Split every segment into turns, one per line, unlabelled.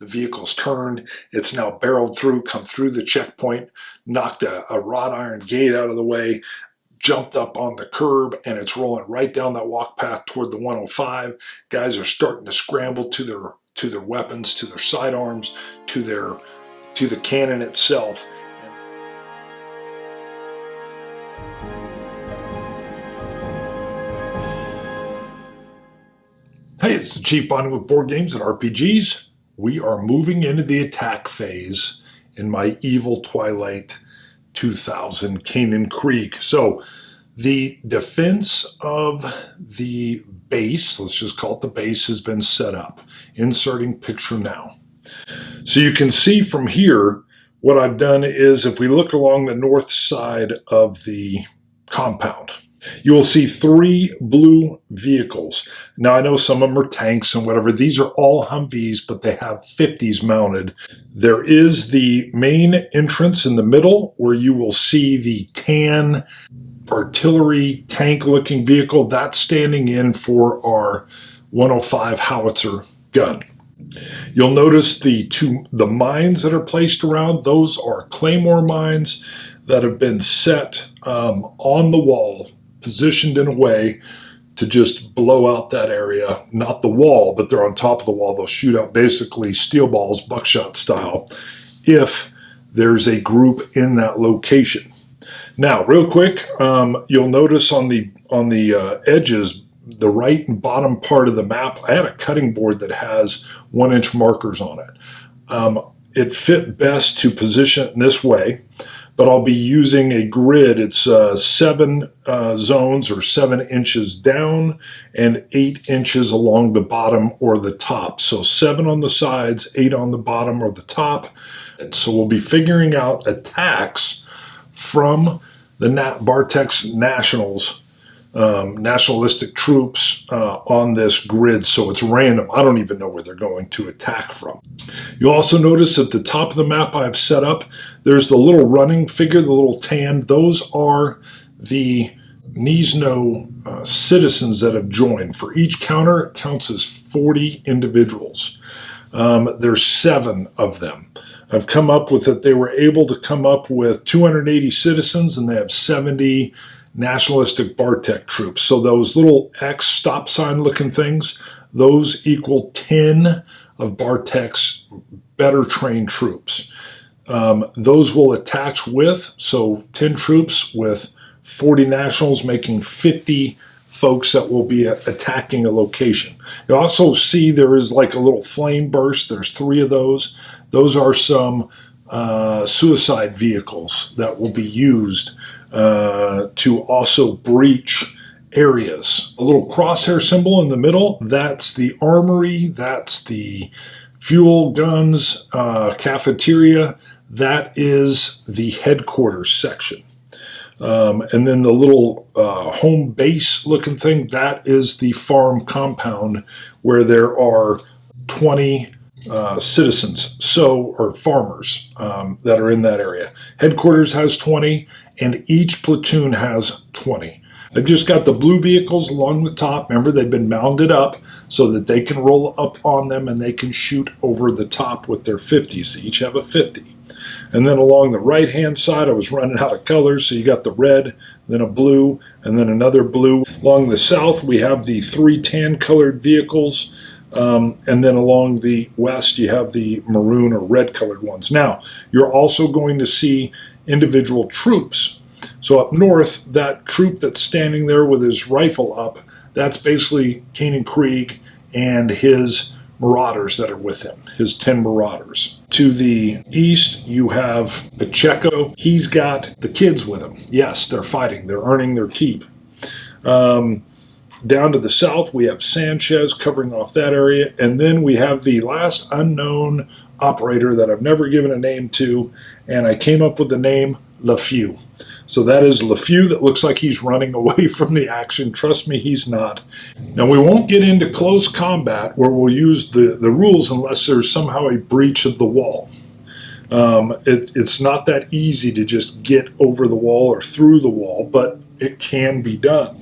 The vehicle's turned. It's now barreled through, come through the checkpoint, knocked a wrought iron gate out of the way, jumped up on the curb, and it's rolling right down that walk path toward the 105. Guys are starting to scramble to their weapons, to their sidearms, to the cannon itself. Hey, it's the Chief Bonding with Board Games and RPGs. We are moving into the attack phase in my Evil Twilight 2000 Canaan Creek. So the defense of the base, let's just call it the base, has been set up. Inserting picture now. So you can see from here, what I've done is if we look along the north side of the compound, you will see 3 blue vehicles. Now, I know some of them are tanks and whatever. These are all Humvees, but they have 50s mounted. There is the main entrance in the middle where you will see the tan artillery tank-looking vehicle. That's standing in for our 105 howitzer gun. You'll notice the mines that are placed around. Those are claymore mines that have been set on the wall, positioned in a way to just blow out that area. Not the wall, but they're on top of the wall. They'll shoot out basically steel balls, buckshot style, if there's a group in that location. Now, real quick, you'll notice on the edges, the right and bottom part of the map, I had a cutting board that has 1-inch markers on it. It fit best to position it in this way, but I'll be using a grid. It's 7 zones or 7 inches down and 8 inches along the bottom or the top. So 7 on the sides, 8 on the bottom or the top. And so we'll be figuring out attacks from the Bartek's Nationals, nationalistic troops on this grid. So it's random. I don't even know where they're going to attack from. You'll also notice at the top of the map I've set up, there's the little running figure, the little tan. Those are the Nisno citizens that have joined. For each counter, it counts as 40 individuals. There's 7 of them. I've come up with it. They were able to come up with 280 citizens, and they have 70 nationalistic Bartek troops. So those little X stop sign looking things, those equal 10 of Bartek's better trained troops. Those will attach with, so 10 troops with 40 nationals, making 50 folks that will be attacking a location. You also see there is like a little flame burst. There's 3 of those. Those are some suicide vehicles that will be used to also breach areas. A little crosshair symbol in the middle, that's the armory, that's the fuel guns, cafeteria, that is the headquarters section. And then the little home base looking thing, that is the farm compound where there are 20 citizens, or farmers that are in that area. Headquarters has 20, and each platoon has 20. I've just got the blue vehicles along the top. Remember, they've been mounded up so that they can roll up on them and they can shoot over the top with their 50s. They each have a 50. And then along the right-hand side, I was running out of colors, so you got the red, then a blue, and then another blue. Along the south, we have the 3 tan-colored vehicles. And then along the west, you have the maroon or red-colored ones. Now, you're also going to see individual troops. So up north, that troop that's standing there with his rifle up, that's basically Canaan Krieg and his marauders that are with him, his 10 marauders. To the east, you have Pacheco. He's got the kids with him. Yes, they're fighting. They're earning their keep. Down to the south, we have Sanchez covering off that area. And then we have the last unknown operator that I've never given a name to, and I came up with the name LeFew. So that is LeFew that looks like he's running away from the action. Trust me, he's not. Now, we won't get into close combat where we'll use the rules unless there's somehow a breach of the wall. It's not that easy to just get over the wall or through the wall, but it can be done.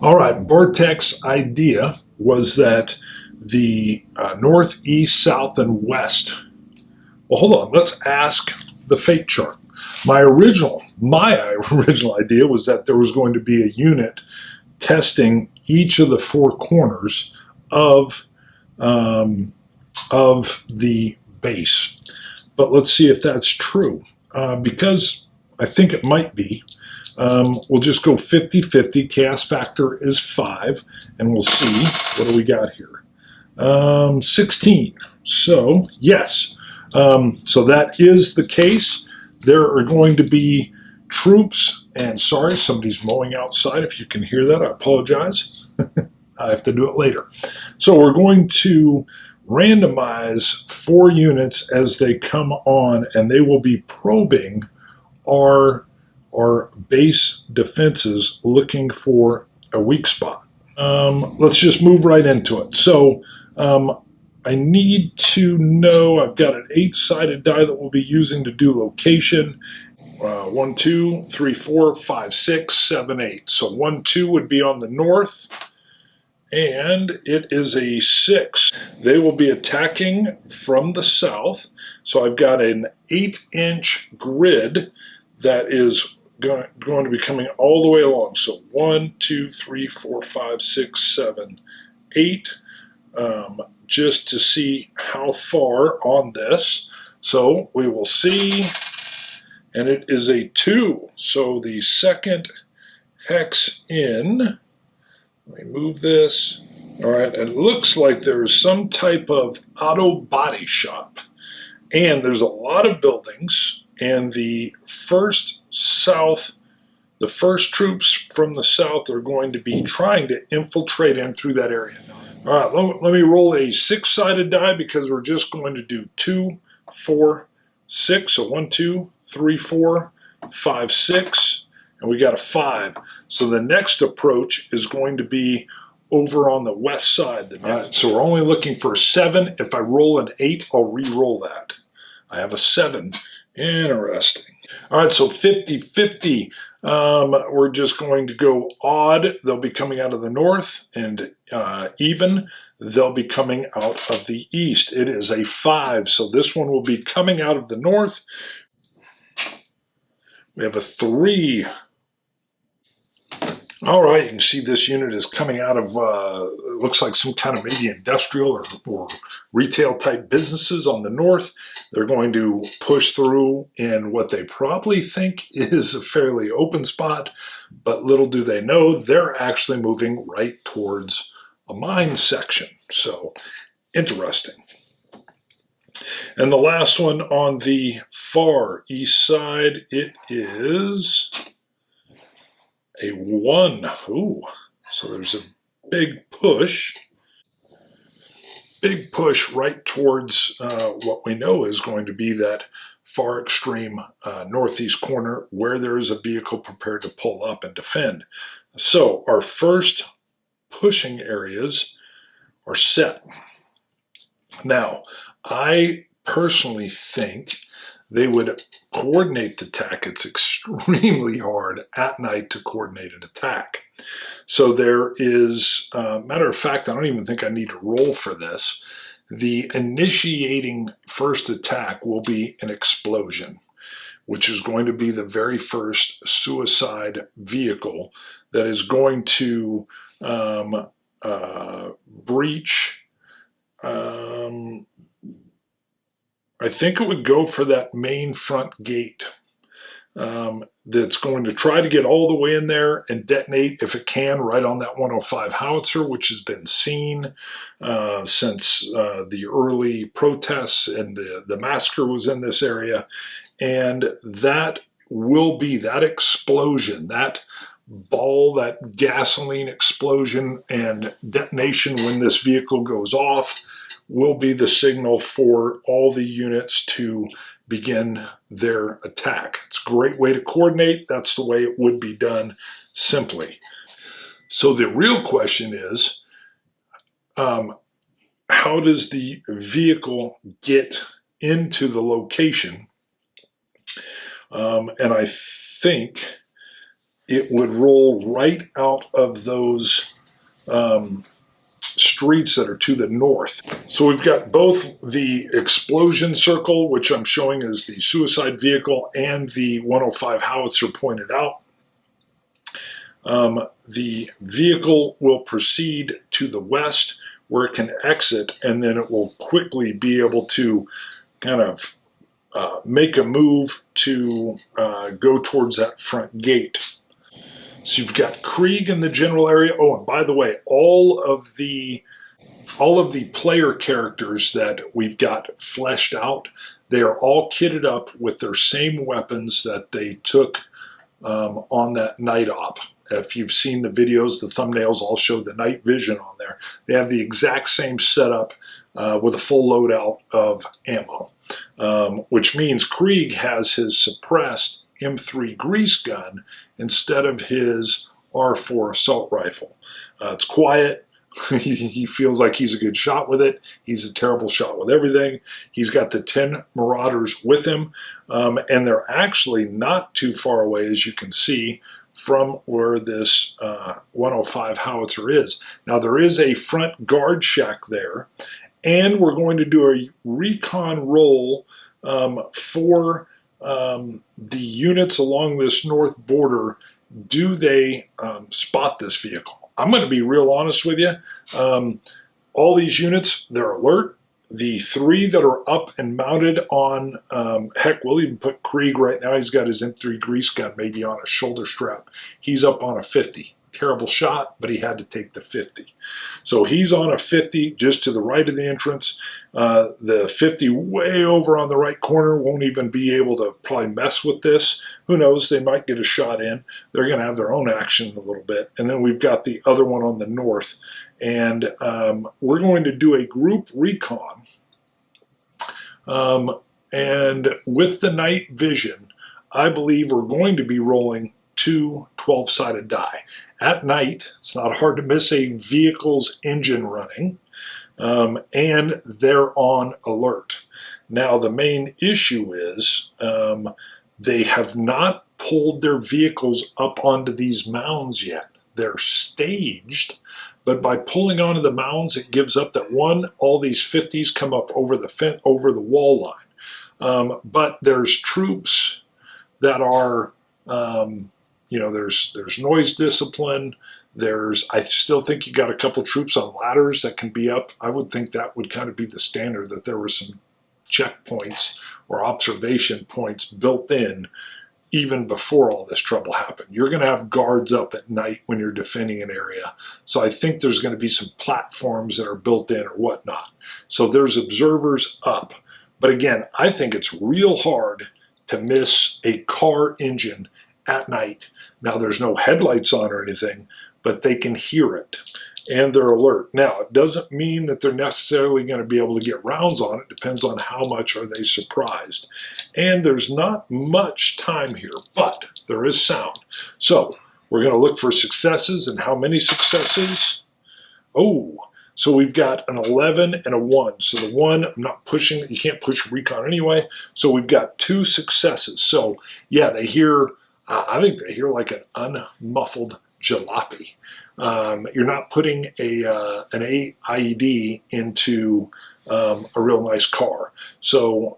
All right, Bartek's idea was that the north, east, south, and west. Well, hold on. Let's ask the fate chart. My original idea was that there was going to be a unit testing each of the four corners of the base. But let's see if that's true. Because I think it might be. We'll just go 50-50. Chaos factor is 5. And we'll see. What do we got here? 16. So, yes. So that is the case. There are going to be troops, and sorry, somebody's mowing outside. If you can hear that, I apologize. I have to do it later. So we're going to randomize 4 units as they come on, and they will be probing our base defenses, looking for a weak spot. Let's just move right into it. So I need to know, I've got an 8-sided die that we'll be using to do location. 1, 2, 3, 4, 5, 6, 7, 8. So 1, 2 would be on the north, and it is a 6. They will be attacking from the south. So I've got an 8-inch grid that is going to be coming all the way along. So 1, 2, 3, 4, 5, 6, 7, 8. Just to see how far on this. So we will see, and it is a 2. So the second hex in, let me move this. All right, it looks like there is some type of auto body shop, and there's a lot of buildings, and the first troops from the south are going to be trying to infiltrate in through that area. All right, let me roll a 6-sided die because we're just going to do 2, 4, 6. So 1, 2, 3, 4, 5, 6, and we got a 5. So the next approach is going to be over on the west side. All right, so we're only looking for a 7. If I roll an 8, I'll re-roll that. I have a 7. Interesting. All right, so 50-50. We're just going to go odd. They'll be coming out of the north, and even, they'll be coming out of the east. It is a 5, so this one will be coming out of the north. We have a 3. All right, you can see this unit is coming out of, it looks like some kind of maybe industrial or retail type businesses on the north. They're going to push through in what they probably think is a fairly open spot, but little do they know, they're actually moving right towards a mine section. So, interesting. And the last one on the far east side, it is a 1. Ooh, so there's a big push right towards what we know is going to be that far extreme northeast corner where there is a vehicle prepared to pull up and defend. So our first pushing areas are set. Now, I personally think they would coordinate the attack. It's extremely hard at night to coordinate an attack. So there is, matter of fact, I don't even think I need to roll for this. The initiating first attack will be an explosion, which is going to be the very first suicide vehicle that is going to breach. I think it would go for that main front gate. That's going to try to get all the way in there and detonate, if it can, right on that 105 howitzer, which has been seen since the early protests and the massacre was in this area. And that will be that explosion, that ball, that gasoline explosion and detonation when this vehicle goes off will be the signal for all the units to begin their attack. It's a great way to coordinate. That's the way it would be done simply. So the real question is, how does the vehicle get into the location? And I think it would roll right out of those streets that are to the north. So we've got both the explosion circle, which I'm showing as the suicide vehicle, and the 105 howitzer pointed out. The vehicle will proceed to the west where it can exit, and then it will quickly be able to kind of make a move to go towards that front gate. So you've got Krieg in the general area. Oh, and by the way, all of the player characters that we've got fleshed out, they are all kitted up with their same weapons that they took on that night op. If you've seen the videos, the thumbnails all show the night vision on there. They have the exact same setup with a full loadout of ammo, which means Krieg has his suppressed M3 grease gun instead of his R4 assault rifle. It's quiet. He feels like he's a good shot with it. He's a terrible shot with everything. He's got the 10 Marauders with him, and they're actually not too far away, as you can see, from where this 105 howitzer is. Now, there is a front guard shack there, and we're going to do a recon roll for the units along this north border. Do they spot this vehicle? I'm going to be real honest with you. All these units, they're alert. The 3 that are up and mounted on, heck, we'll even put Krieg right now. He's got his M3 grease gun maybe on a shoulder strap. He's up on a 50. Terrible shot, but he had to take the 50. So he's on a 50 just to the right of the entrance. The 50 way over on the right corner won't even be able to probably mess with this. Who knows? They might get a shot in. They're going to have their own action in a little bit. And then we've got the other one on the north. And we're going to do a group recon. And with the night vision, I believe we're going to be rolling 2 12-sided die. At night, it's not hard to miss a vehicle's engine running, and they're on alert. Now, the main issue is they have not pulled their vehicles up onto these mounds yet. They're staged, but by pulling onto the mounds, it gives up that one, all these 50s come up over the wall line. But there's troops that are there's noise discipline. I still think you got a couple troops on ladders that can be up. I would think that would kind of be the standard, that there were some checkpoints or observation points built in even before all this trouble happened. You're going to have guards up at night when you're defending an area. So I think there's going to be some platforms that are built in or whatnot. So there's observers up. But again, I think it's real hard to miss a car engine at night. Now, there's no headlights on or anything, but they can hear it and they're alert. Now, it doesn't mean that they're necessarily going to be able to get rounds on it. Depends on how much are they surprised. And there's not much time here, but there is sound. So we're going to look for successes, and how many successes? Oh, so we've got an 11 and a 1. So the 1, I'm not pushing, you can't push recon anyway. So we've got 2 successes. So yeah, they hear, I think they hear like an unmuffled jalopy. You're not putting an IED into a real nice car. So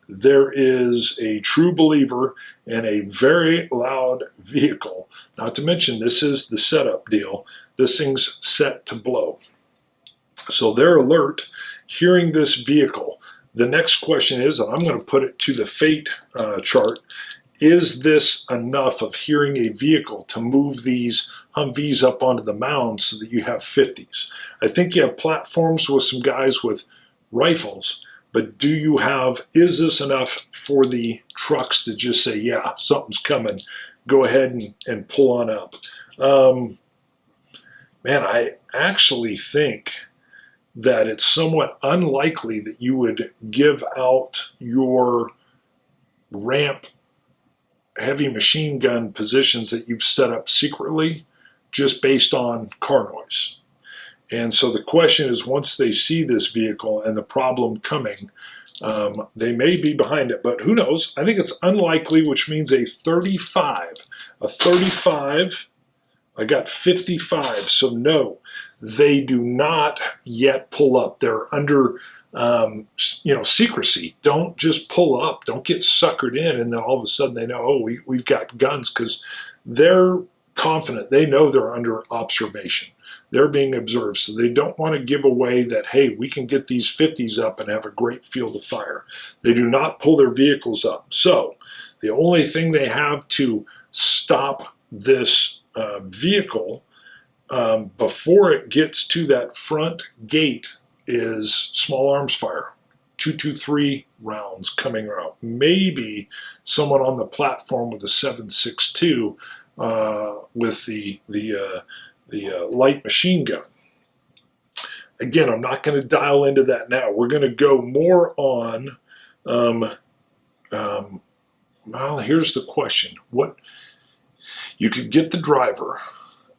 there is a true believer in a very loud vehicle. Not to mention, this is the setup deal. This thing's set to blow. So they're alert, hearing this vehicle. The next question is, and I'm going to put it to the fate chart, is this enough of hearing a vehicle to move these Humvees up onto the mound so that you have 50s? I think you have platforms with some guys with rifles, but is this enough for the trucks to just say, yeah, something's coming, go ahead and pull on up? Man, I actually think that it's somewhat unlikely that you would give out your ramp heavy machine gun positions that you've set up secretly just based on car noise. And so the question is, once they see this vehicle and the problem coming, they may be behind it, but who knows? I think it's unlikely, which means a 35 I got 55, so no, they do not yet pull up. They're under, secrecy. Don't just pull up. Don't get suckered in, and then all of a sudden they know, oh, we've got guns, because they're confident. They know they're under observation. They're being observed, so they don't want to give away that, hey, we can get these 50s up and have a great field of fire. They do not pull their vehicles up. So the only thing they have to stop this vehicle before it gets to that front gate is small arms fire. 223 rounds coming out. Maybe someone on the platform with a 7.62 with the light machine gun. Again, I'm not going to dial into that now. We're going to go more on. Well, here's the question: what? You could get the driver.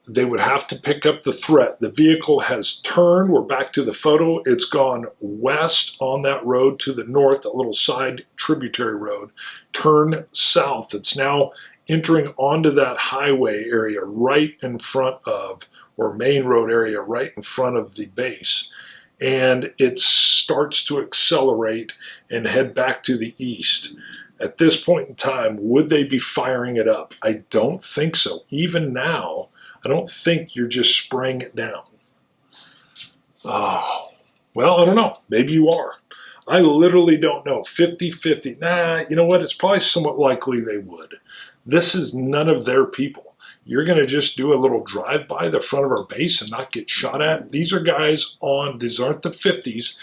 They would have to pick up the threat. The vehicle has turned. We're back to the photo. It's gone west on that road to the north, a little side tributary road. Turn south. It's now entering onto that highway area right in front of, or main road area right in front of the base. And it starts to accelerate and head back to the east. At this point in time, would they be firing it up? I don't think so. Even now, I don't think you're just spraying it down. Oh, well, I don't know. Maybe you are. I literally don't know. 50-50. Nah, you know what? It's probably somewhat likely they would. This is none of their people. You're going to just do a little drive-by the front of our base and not get shot at? These are guys on, these aren't the 50s.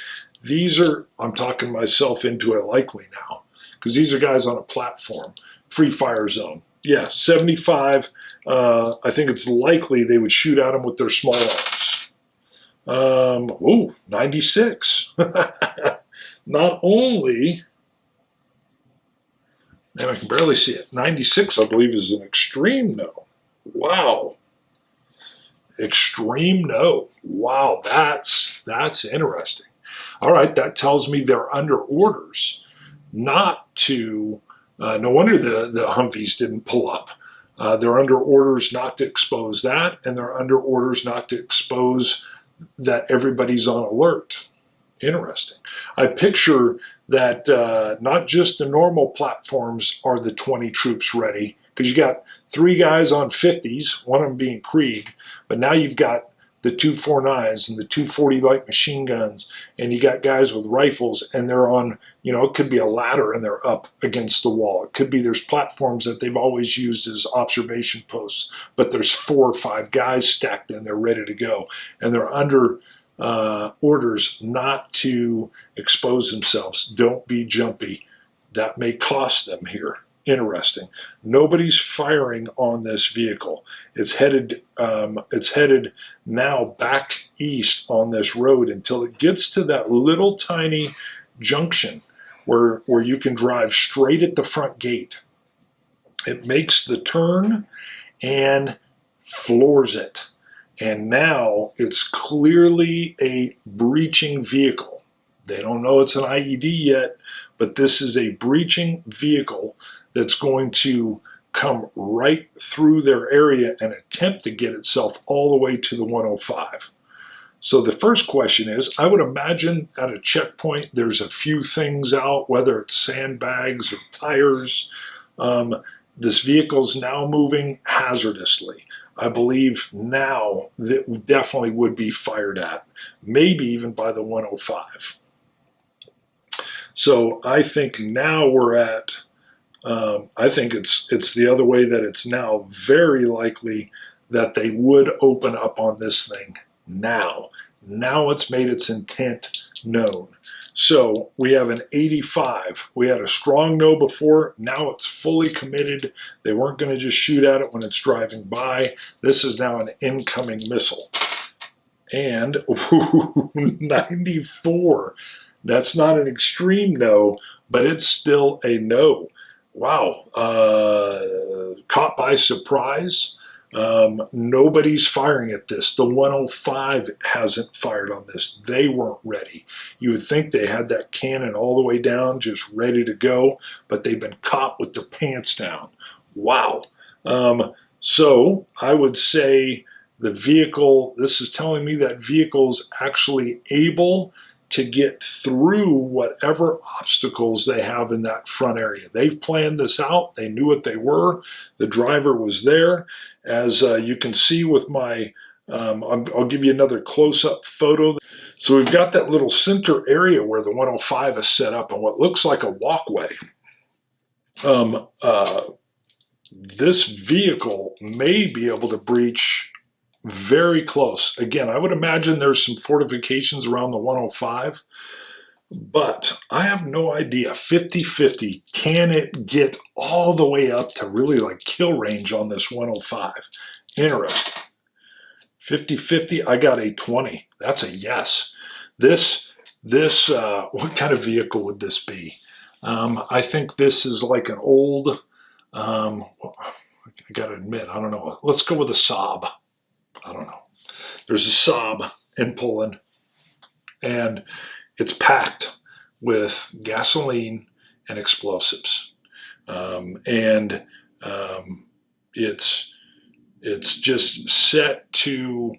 These are, I'm talking myself into a likely now, because these are guys on a platform, free fire zone. Yeah, 75. I think it's likely they would shoot at them with their small arms. 96. Not only, and I can barely see it, 96 I believe is an extreme no. Wow. Extreme no. Wow, that's interesting. All right, that tells me they're under orders not to, no wonder the Humvees didn't pull up. They're under orders not to expose that, and they're under orders not to expose that everybody's on alert. Interesting. I picture that not just the normal platforms are the 20 troops ready, because you got 3 guys on 50s, one of them being Krieg, but now you've got the 249s and the 240 light machine guns, and you got guys with rifles, and they're on, it could be a ladder and they're up against the wall. It could be there's platforms that they've always used as observation posts, but there's 4 or 5 guys stacked in, they're ready to go, and they're under orders not to expose themselves. Don't be jumpy. That may cost them here. Interesting. Nobody's firing on this vehicle. It's headed now back east on this road until it gets to that little tiny junction where you can drive straight at the front gate. It makes the turn and floors it. And now it's clearly a breaching vehicle. They don't know it's an IED yet, but this is a breaching vehicle that's going to come right through their area and attempt to get itself all the way to the 105. So the first question is, I would imagine at a checkpoint there's a few things out, whether it's sandbags or tires. This vehicle's now moving hazardously. I believe now that definitely would be fired at, maybe even by the 105. So I think now we're at, I think it's the other way, that it's now very likely that they would open up on this thing now. Now it's made its intent known. So we have an 85. We had a strong no before. Now it's fully committed. They weren't going to just shoot at it when it's driving by. This is now an incoming missile. And 94. That's not an extreme no, but it's still a no. Wow. Caught by surprise. Nobody's firing at this. The 105 hasn't fired on this. They weren't ready. You would think they had that cannon all the way down, just ready to go, but they've been caught with their pants down. Wow. So I would say the vehicle, this is telling me that vehicle's actually able to get through whatever obstacles they have in that front area. They've planned this out. They knew what they were. The driver was there. As you can see with my, I'll give you another close-up photo. So we've got that little center area where the 105 is set up on what looks like a walkway. This vehicle may be able to breach very close. Again, I would imagine there's some fortifications around the 105, but I have no idea. 50-50, can it get all the way up to really like kill range on this 105? Interesting. 50-50, I got a 20. That's a yes. This, what kind of vehicle would this be? I think this is like an old, I gotta admit, I don't know. Let's go with a Saab. I don't know. There's a Saab in Poland, and it's packed with gasoline and explosives, it's just set to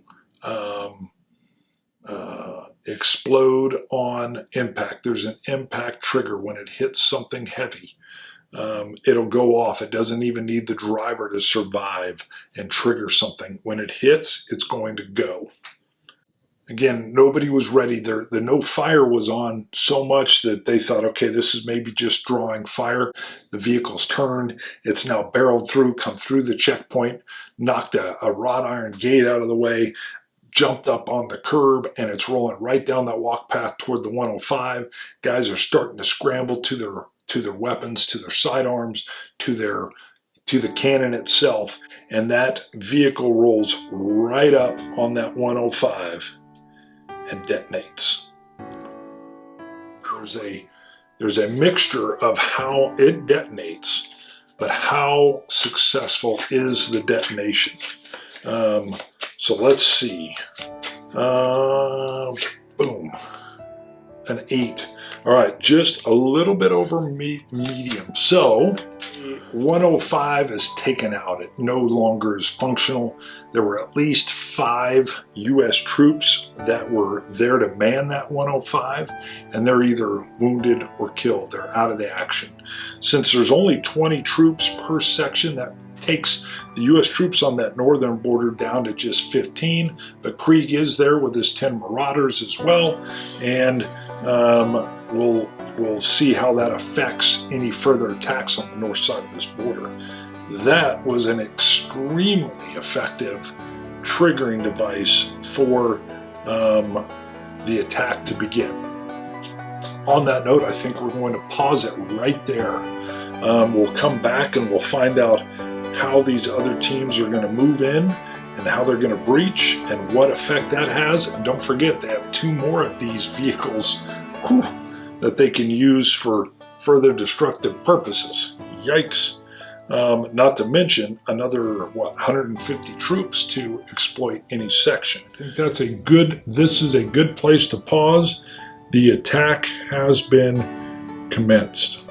explode on impact. There's an impact trigger when it hits something heavy. It'll go off. It doesn't even need the driver to survive and trigger something. When it hits, it's going to go. Again, nobody was ready. The no fire was on so much that they thought, okay, this is maybe just drawing fire. The vehicle's turned. It's now barreled through, come through the checkpoint, knocked a wrought iron gate out of the way, jumped up on the curb, and it's rolling right down that walk path toward the 105. Guys are starting to scramble to their weapons, to their sidearms, to the cannon itself, and that vehicle rolls right up on that 105 and detonates. There's a mixture of how it detonates, but how successful is the detonation? So let's see. Boom. An 8. All right, just a little bit over medium. So 105 is taken out. It no longer is functional. There were at least 5 U.S. troops that were there to man that 105, and they're either wounded or killed. They're out of the action. Since there's only 20 troops per section, that takes the U.S. troops on that northern border down to just 15, but Krieg is there with his 10 Marauders as well, and we'll see how that affects any further attacks on the north side of this border. That was an extremely effective triggering device for the attack to begin. On that note, I think we're going to pause it right there. We'll come back and we'll find out how these other teams are going to move in and how they're going to breach and what effect that has. And don't forget, they have 2 more of these vehicles that they can use for further destructive purposes. Yikes. Not to mention another, 150 troops to exploit any section. I think this is a good place to pause. The attack has been commenced.